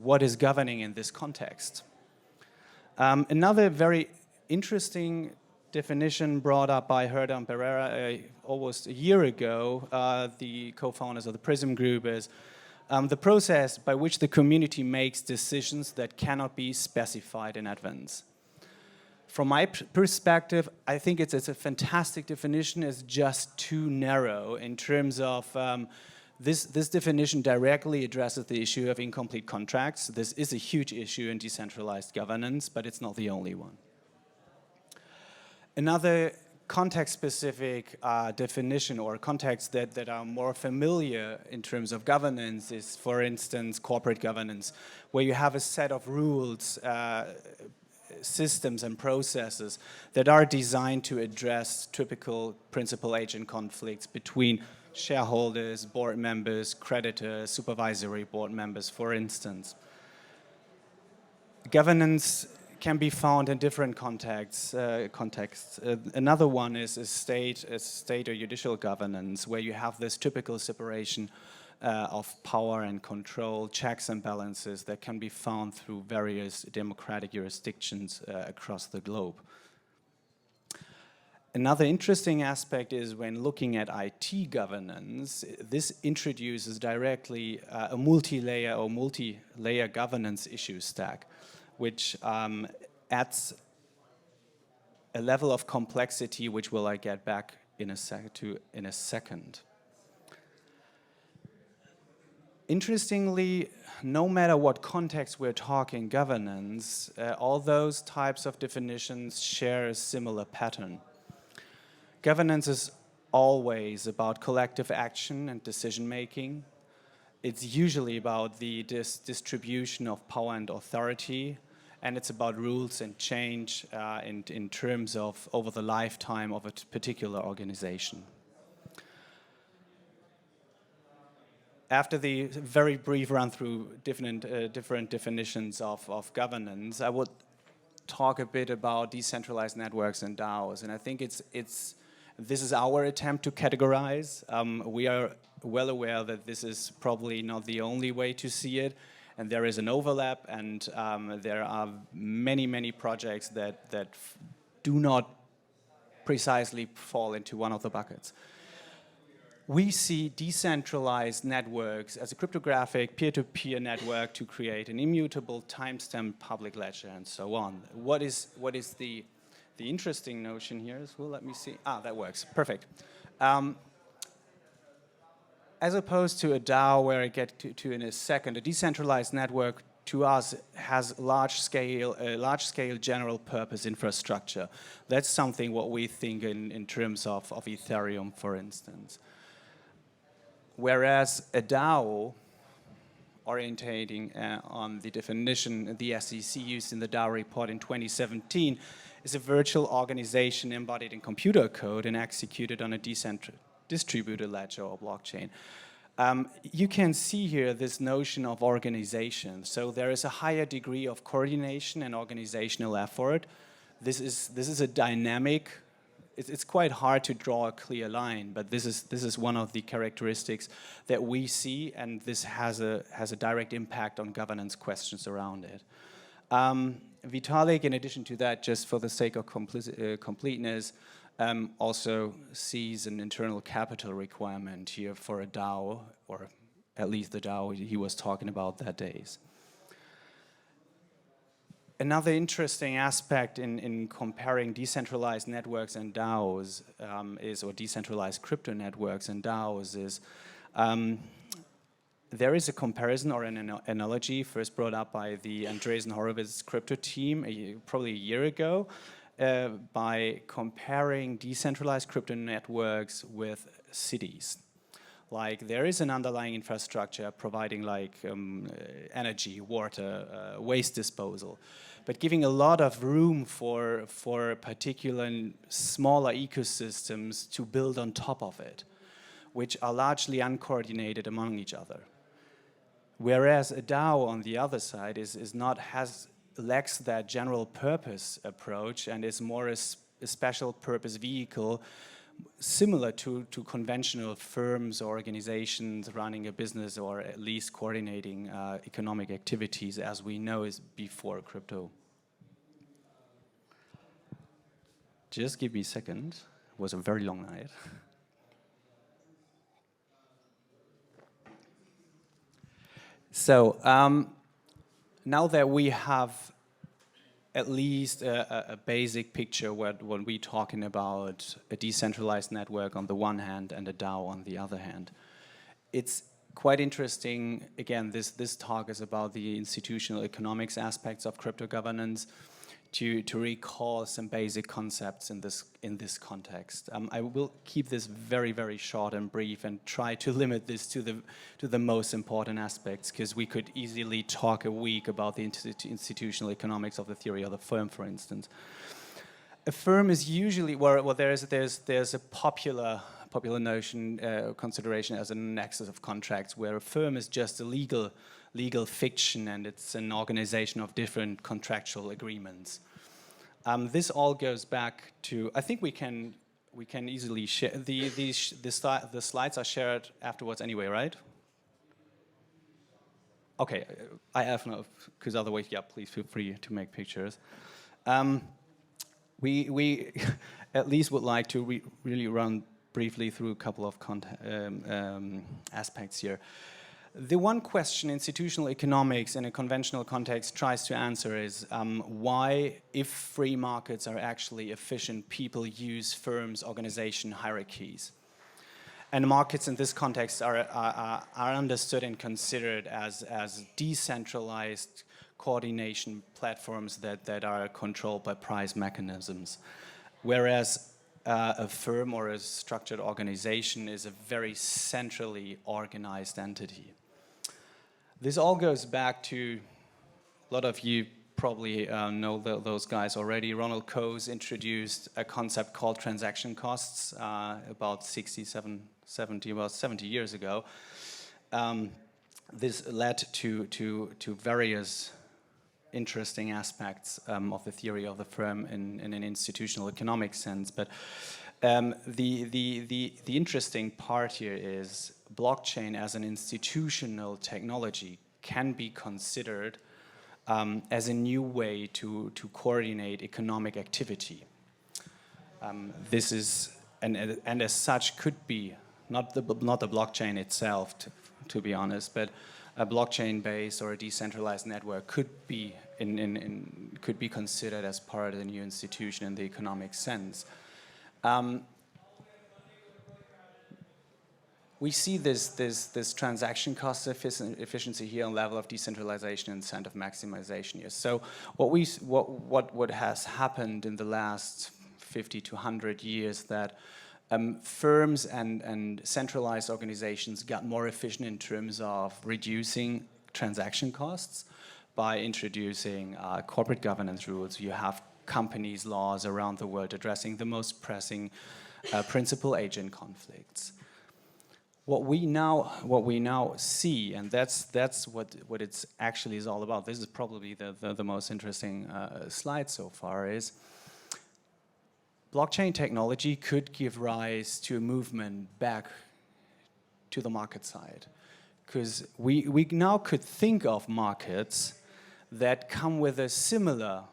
what is governing in this context. Another very interesting definition brought up by Herder and Pereira almost a year ago, the co-founders of the PRISM group, is the process by which the community makes decisions that cannot be specified in advance. From my perspective, I think it's a fantastic definition. It's just too narrow in terms of this definition directly addresses the issue of incomplete contracts. This is a huge issue in decentralized governance, but it's not the only one. Another context-specific definition or context that are more familiar in terms of governance is, for instance, corporate governance, where you have a set of rules, systems and processes that are designed to address typical principal-agent conflicts between shareholders, board members, creditors, supervisory board members, for instance. Governance can be found in different contexts. Another one is state or judicial governance, where you have this typical separation of power and control, checks and balances that can be found through various democratic jurisdictions across the globe. Another interesting aspect is when looking at IT governance, this introduces directly a multi-layer governance issue stack, which adds a level of complexity which will I get back in a second. Interestingly, no matter what context we're talking governance, all those types of definitions share a similar pattern. Governance is always about collective action and decision making. It's usually about the distribution of power and authority, and it's about rules and change in terms of over the lifetime of a particular organization. After the very brief run through different definitions of governance, I would talk a bit about decentralized networks and DAOs, and I think this is our attempt to categorize. We are well aware that this is probably not the only way to see it, and there is an overlap, and there are many projects that do not precisely fall into one of the buckets. We see decentralized networks as a cryptographic peer-to-peer network to create an immutable timestamped public ledger and so on. What is the interesting notion here is, well, let me see. That works, perfect. As opposed to a DAO, where I get to in a second, a decentralized network to us has large-scale general purpose infrastructure. That's something what we think in terms of Ethereum, for instance. Whereas a DAO, orientating on the definition the SEC used in the DAO report in 2017, is a virtual organization embodied in computer code and executed on a distributed ledger or blockchain. You can see here this notion of organization. So there is a higher degree of coordination and organizational effort. This is a dynamic. It's quite hard to draw a clear line, but this is one of the characteristics that we see, and this has a direct impact on governance questions around it. Vitalik, in addition to that, just for the sake of completeness, also sees an internal capital requirement here for a DAO, or at least the DAO he was talking about that days. Another interesting aspect in comparing decentralized networks and DAOs or decentralized crypto networks and DAOs is there is a comparison or an analogy first brought up by the Andreessen Horowitz crypto team probably a year ago by comparing decentralized crypto networks with cities. Like there is an underlying infrastructure providing like energy, water, waste disposal, but giving a lot of room for particular smaller ecosystems to build on top of it, which are largely uncoordinated among each other. Whereas a DAO on the other side lacks that general purpose approach and is more a special purpose vehicle similar to conventional firms or organizations running a business or at least coordinating economic activities as we know is before crypto. Just give me a second. It was a very long night. So now that we have at least a basic picture when we're talking about a decentralized network on the one hand and a DAO on the other hand, it's quite interesting. Again, this talk is about the institutional economics aspects of crypto governance. To recall some basic concepts in this context. I will keep this very, very short and brief and try to limit this to the most important aspects, because we could easily talk a week about the institutional economics of the theory of the firm, for instance. A firm is usually there's a popular notion consideration as a nexus of contracts, where a firm is just a legal fiction, and it's an organization of different contractual agreements. This all goes back to, I think we can easily share, the slides are shared afterwards anyway, right? Okay, I have no, because otherwise, yeah, please feel free to make pictures. We at least would like to really run briefly through a couple of aspects here. The one question institutional economics in a conventional context tries to answer is why, if free markets are actually efficient, people use firms' organization hierarchies. And markets in this context are understood and considered as decentralized coordination platforms that are controlled by price mechanisms. Whereas a firm or a structured organization is a very centrally organized entity. This all goes back to, a lot of you probably know those guys already. Ronald Coase introduced a concept called transaction costs about 70 years ago. This led to various interesting aspects of the theory of the firm in an institutional economic sense. But the interesting part here is blockchain as an institutional technology can be considered as a new way to coordinate economic activity. This is, and as such, could be not the blockchain itself, to be honest, but a blockchain-based or a decentralized network could be could be considered as part of the new institution in the economic sense. We see this transaction cost efficiency here on level of decentralization and incentive maximization here. So what has happened in the last 50 to 100 years that firms and centralized organizations got more efficient in terms of reducing transaction costs by introducing corporate governance rules. You have companies' laws around the world addressing the most pressing principal-agent conflicts. What we now see, and that's what it's actually is all about. This is probably the most interesting slide so far. Is blockchain technology could give rise to a movement back to the market side, because we now could think of markets that come with a similar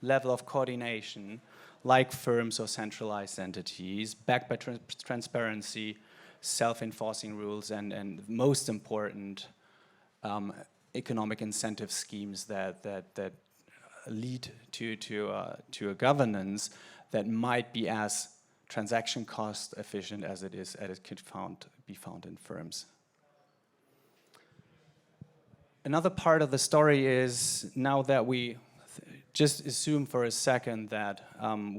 level of coordination, like firms or centralized entities, backed by transparency, self-enforcing rules, and most important, economic incentive schemes that lead to a governance that might be as transaction cost efficient as it could be found in firms. Another part of the story is, now that we just assume for a second that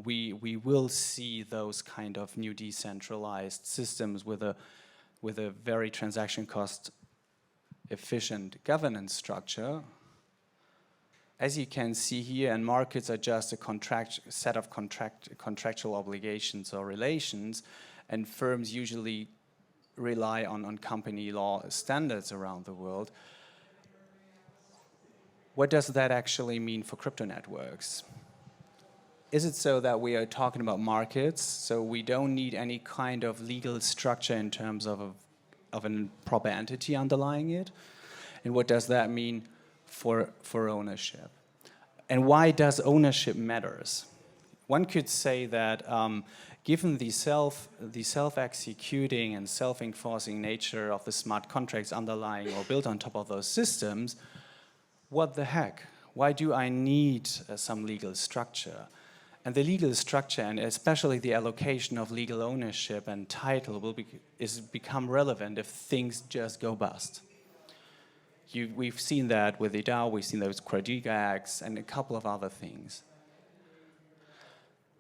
we will see those kind of new decentralized systems with a very transaction cost efficient governance structure. As you can see here, and markets are just a set of contractual obligations or relations, and firms usually rely on company law standards around the world. What does that actually mean for crypto networks? is it so that we are talking about markets, so we don't need any kind of legal structure in terms of a proper entity underlying it? And what does that mean for ownership? And why does ownership matters? One could say that given the self-executing and self-enforcing nature of the smart contracts underlying or built on top of those systems, what the heck? Why do I need some legal structure? And the legal structure, and especially the allocation of legal ownership and title, become relevant if things just go bust. We've seen that with the DAO, we've seen those Credit Acts, and a couple of other things.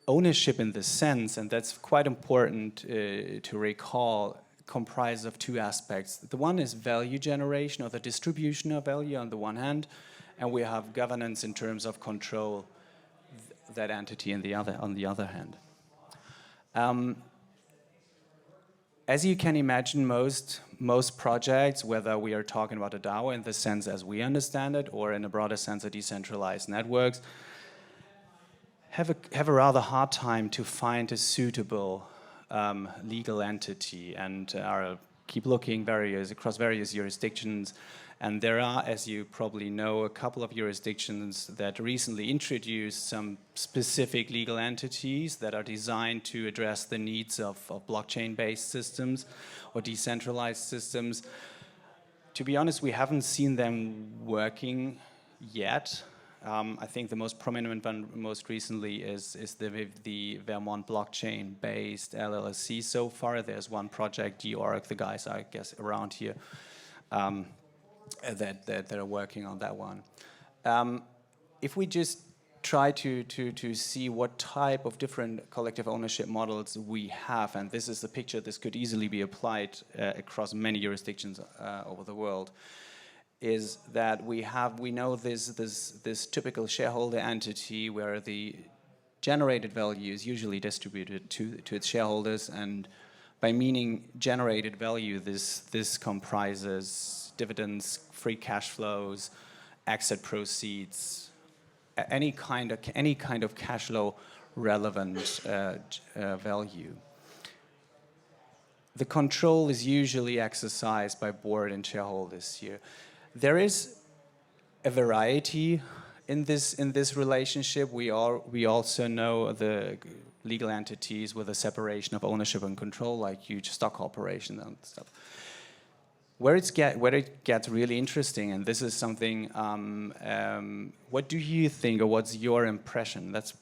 Ownership in this sense, and that's quite important to recall, comprises of two aspects. The one is value generation, or the distribution of value on the one hand, and we have governance in terms of control that entity on the other hand. As you can imagine, most projects, whether we are talking about a DAO in the sense as we understand it, or in a broader sense of decentralized networks, have a rather hard time to find a suitable legal entity, and keep looking across various jurisdictions. And there are, as you probably know, a couple of jurisdictions that recently introduced some specific legal entities that are designed to address the needs of blockchain-based systems or decentralized systems. To be honest, we haven't seen them working yet. I think the most prominent one most recently is the Vermont blockchain-based LLC. So far, there's one project, DAOorg, the guys are, I guess, around here, that are working on that one. If we just try to see what type of different collective ownership models we have, and this is the picture, this could easily be applied across many jurisdictions over the world, is that we know this typical shareholder entity where the generated value is usually distributed to its shareholders, and by meaning generated value, this comprises dividends, free cash flows, exit proceeds, any kind of cash flow relevant value. The control is usually exercised by board and shareholders here. There is a variety in this relationship. We also know the legal entities with a separation of ownership and control, like huge stock corporations and stuff. Where it gets really interesting, and this is something, what do you think, or what's your impression? That's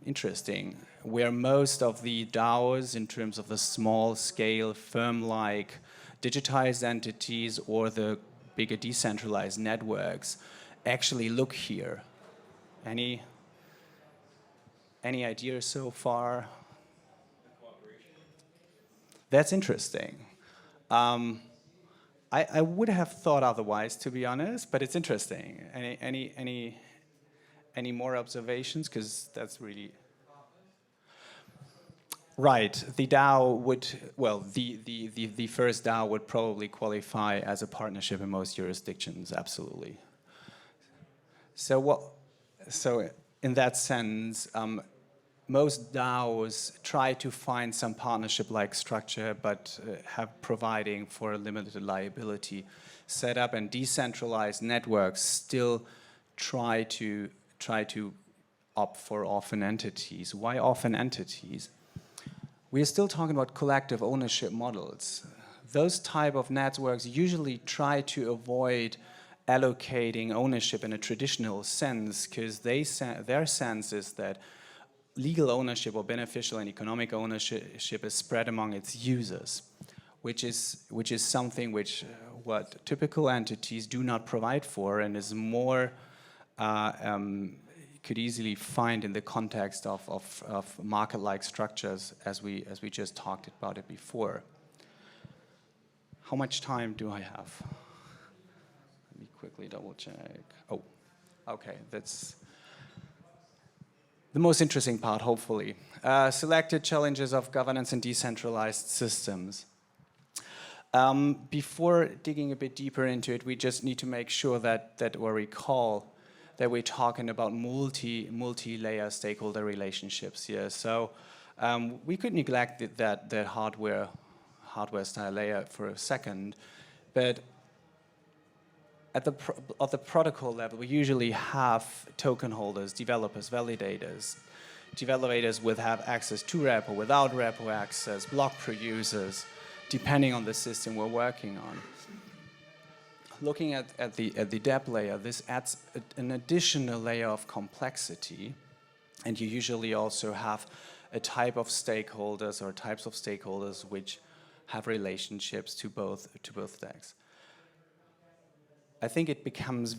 interesting. Where most of the DAOs, in terms of the small-scale, firm-like digitized entities or the bigger decentralized networks, actually look here. Any ideas so far? That's interesting. I would have thought otherwise, to be honest, but it's interesting. Any more observations? Because that's really right. The DAO would, well, the first DAO would probably qualify as a partnership in most jurisdictions, absolutely. So in that sense, most DAOs try to find some partnership-like structure, but providing for a limited liability setup, and decentralized networks still try to opt for orphan entities. Why orphan entities? We are still talking about collective ownership models. Those type of networks usually try to avoid allocating ownership in a traditional sense, because their sense is that legal ownership or beneficial and economic ownership is spread among its users, which is something what typical entities do not provide for, and is more could easily find in the context of market-like structures, as we just talked about it before. How much time do I have? Let me quickly double check. Oh, okay, that's the most interesting part, hopefully. Selected challenges of governance and decentralized systems. Before digging a bit deeper into it, we just need to make sure that we recall that we're talking about multi-layer stakeholder relationships here. So we could neglect that hardware style layer for a second, but at the protocol level, we usually have token holders, developers, validators. Developers will have access to repo, without repo access, block producers, depending on the system we're working on. Looking at the DApp layer, this adds an additional layer of complexity, and you usually also have a type of stakeholders or types of stakeholders which have relationships to both stacks. I think it becomes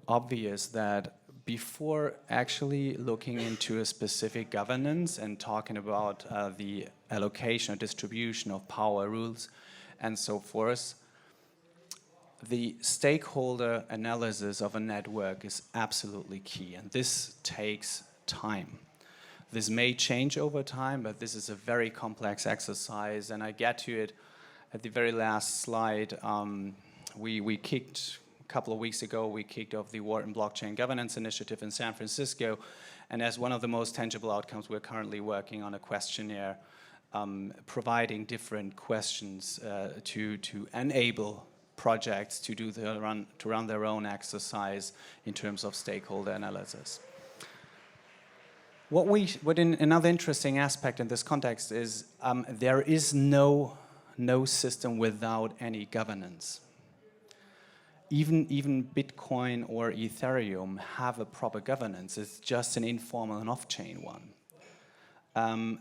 obvious that before actually looking into a specific governance and talking about the allocation or distribution of power rules and so forth, the stakeholder analysis of a network is absolutely key, and this takes time. This may change over time, but this is a very complex exercise, and I get to it at the very last slide. We kicked, a couple of weeks ago, we kicked off the Wharton Blockchain Governance Initiative in San Francisco, and as one of the most tangible outcomes, we're currently working on a questionnaire providing different questions to enable projects to run their own exercise in terms of stakeholder analysis. Another interesting aspect in this context is there is no system without any governance. Even Bitcoin or Ethereum have a proper governance. It's just an informal and off-chain one.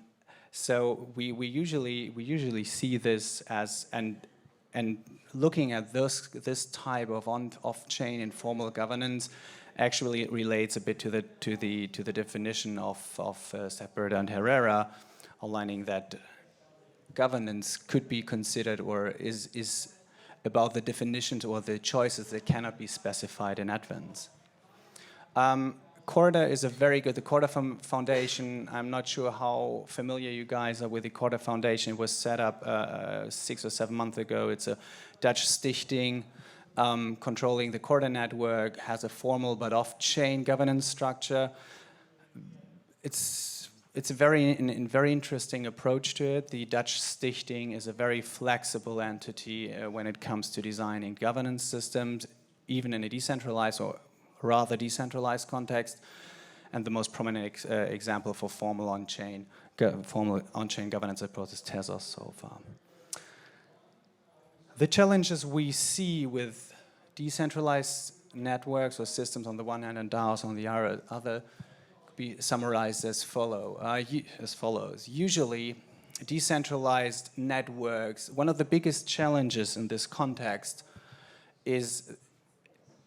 So we usually see this as and looking at this type of off-chain informal governance actually relates a bit to the definition of Sepulveda and Herrera, aligning that governance could be considered or is about the definitions or the choices that cannot be specified in advance. Corda is a very good, the Corda Foundation, I'm not sure how familiar you guys are with the Corda Foundation. It was set up 6 or 7 months ago. It's a Dutch stichting controlling the Corda network, has a formal but off-chain governance structure. It's a very interesting approach to it. The Dutch stichting is a very flexible entity when it comes to designing governance systems, even in a decentralized or rather decentralized context, and the most prominent example for formal on-chain governance approach is Tezos so far. The challenges we see with decentralized networks or systems on the one hand and DAOs on the other could be summarized as follows. Usually, decentralized networks, one of the biggest challenges in this context is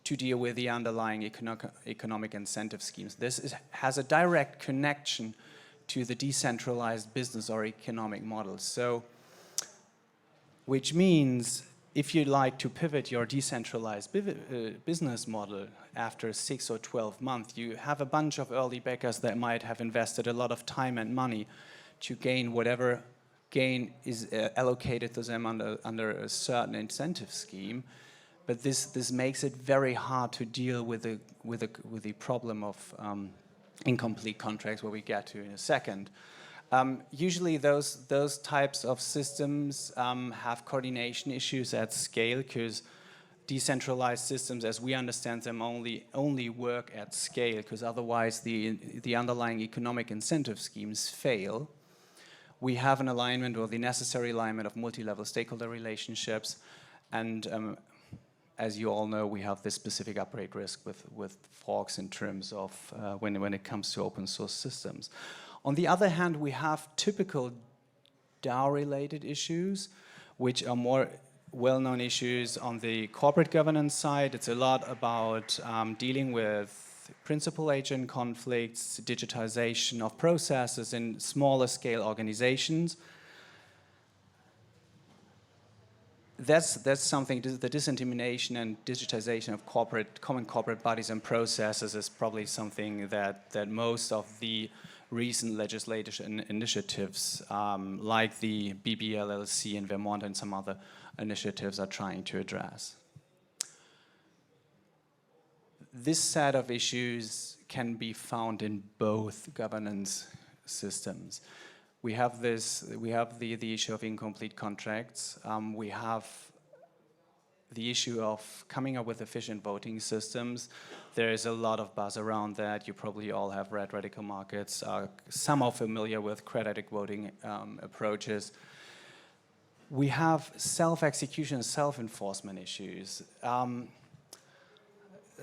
to deal with the underlying economic incentive schemes. This has a direct connection to the decentralized business or economic models. So, which means if you like to pivot your decentralized business model after 6 or 12 months, you have a bunch of early backers that might have invested a lot of time and money to gain whatever gain is allocated to them under a certain incentive scheme. But this makes it very hard to deal with the problem of incomplete contracts, where we get to in a second. Usually those types of systems have coordination issues at scale, because decentralized systems, as we understand them, only work at scale, because otherwise the underlying economic incentive schemes fail. We have an alignment, or the necessary alignment, of multi-level stakeholder relationships, and as you all know, we have this specific upgrade risk with forks in terms of when it comes to open source systems. On the other hand, we have typical DAO-related issues, which are more well-known issues on the corporate governance side. It's a lot about dealing with principal agent conflicts, digitization of processes in smaller scale organizations. That's something, the disintermediation and digitization of common corporate bodies and processes is probably something that most of the recent legislative initiatives, like the BBLLC in Vermont and some other initiatives, are trying to address. this set of issues can be found in both governance systems. We have the issue of incomplete contracts. We have the issue of coming up with efficient voting systems. There is a lot of buzz around that. You probably all have read Radical Markets. Some are familiar with creative voting approaches. We have self-execution, self-enforcement issues.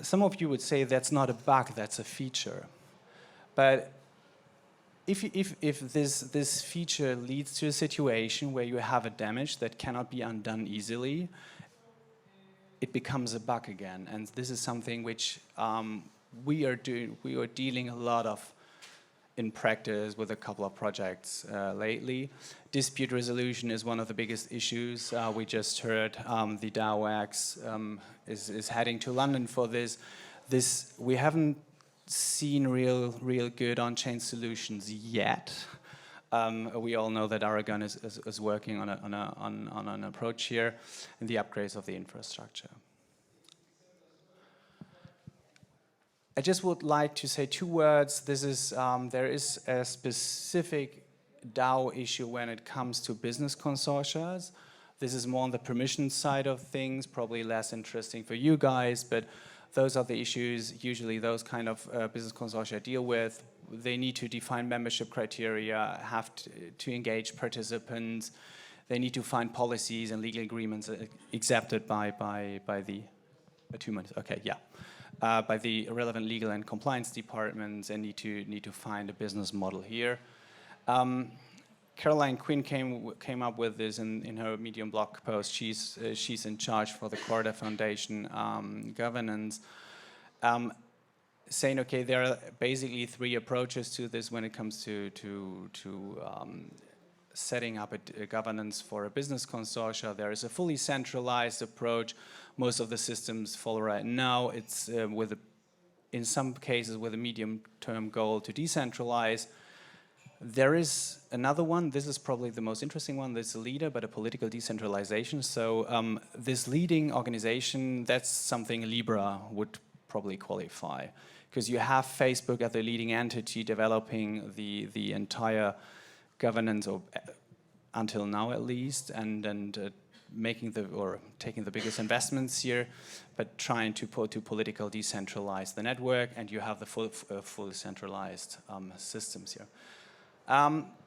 Some of you would say that's not a bug, that's a feature. But if this feature leads to a situation where you have a damage that cannot be undone easily, it becomes a bug again. And this is something which we are dealing a lot of in practice with a couple of projects lately. Dispute resolution is one of the biggest issues. We just heard the DAOx is heading to London for this. We haven't seen real good on-chain solutions yet. We all know that Aragon is working on an approach here in the upgrades of the infrastructure. I just would like to say 2 words. There is a specific DAO issue when it comes to business consortia. This is more on the permission side of things, probably less interesting for you guys, but those are the issues usually those kind of business consortia deal with. They need to define membership criteria, have to engage participants. They need to find policies and legal agreements accepted by the 2 months. Okay, yeah. By the relevant legal and compliance departments, and need to find a business model here. Caroline Quinn came up with this in her Medium blog post. She's in charge for the Corda Foundation governance, saying, okay, there are basically 3 approaches to this when it comes to setting up a governance for a business consortia. There is a fully centralized approach. Most of the systems follow right now. It's in some cases with a medium-term goal to decentralize. There is another one. This is probably the most interesting one. This is a leader, but a political decentralization. So this leading organization, that's something Libra would probably qualify, because you have Facebook as the leading entity developing the entire governance, or until now at least, and taking the biggest investments here, but trying to political decentralize the network, and you have the full centralized systems here.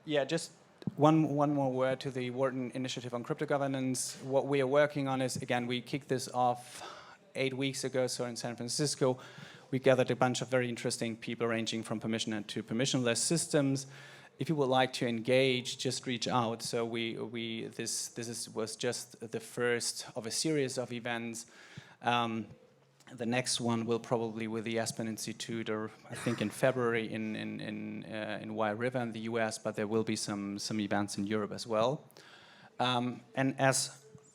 Yeah, just one more word to the Wharton Initiative on Crypto Governance. What we are working on is, again, we kicked this off 8 weeks ago, so in San Francisco. We gathered a bunch of very interesting people ranging from permissioned to permissionless systems. If you would like to engage, just reach out. So this was just the first of a series of events. The next one will probably with the Aspen Institute, or I think in February in Wye River in the US, but there will be some events in Europe as well. And as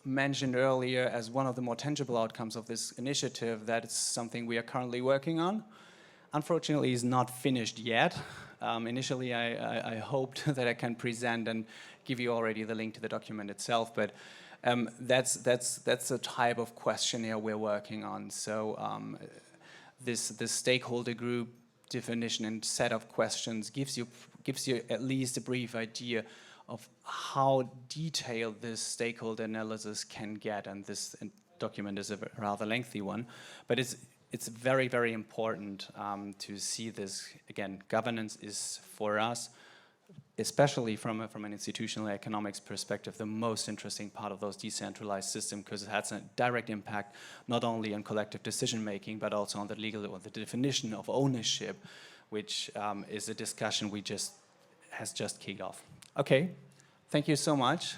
mentioned earlier, as one of the more tangible outcomes of this initiative, that is something we are currently working on. Unfortunately, it's not finished yet. Initially, I hoped that I can present and give you already the link to the document itself, but that's the type of questionnaire we're working on. So this stakeholder group definition and set of questions gives you at least a brief idea of how detailed this stakeholder analysis can get, and this document is a rather lengthy one, but it's very, very important to see this. Again, governance is, for us, especially from an institutional economics perspective, the most interesting part of those decentralized systems, because it has a direct impact not only on collective decision-making, but also on the legal or the definition of ownership, which is a discussion has just kicked off. Okay, thank you so much.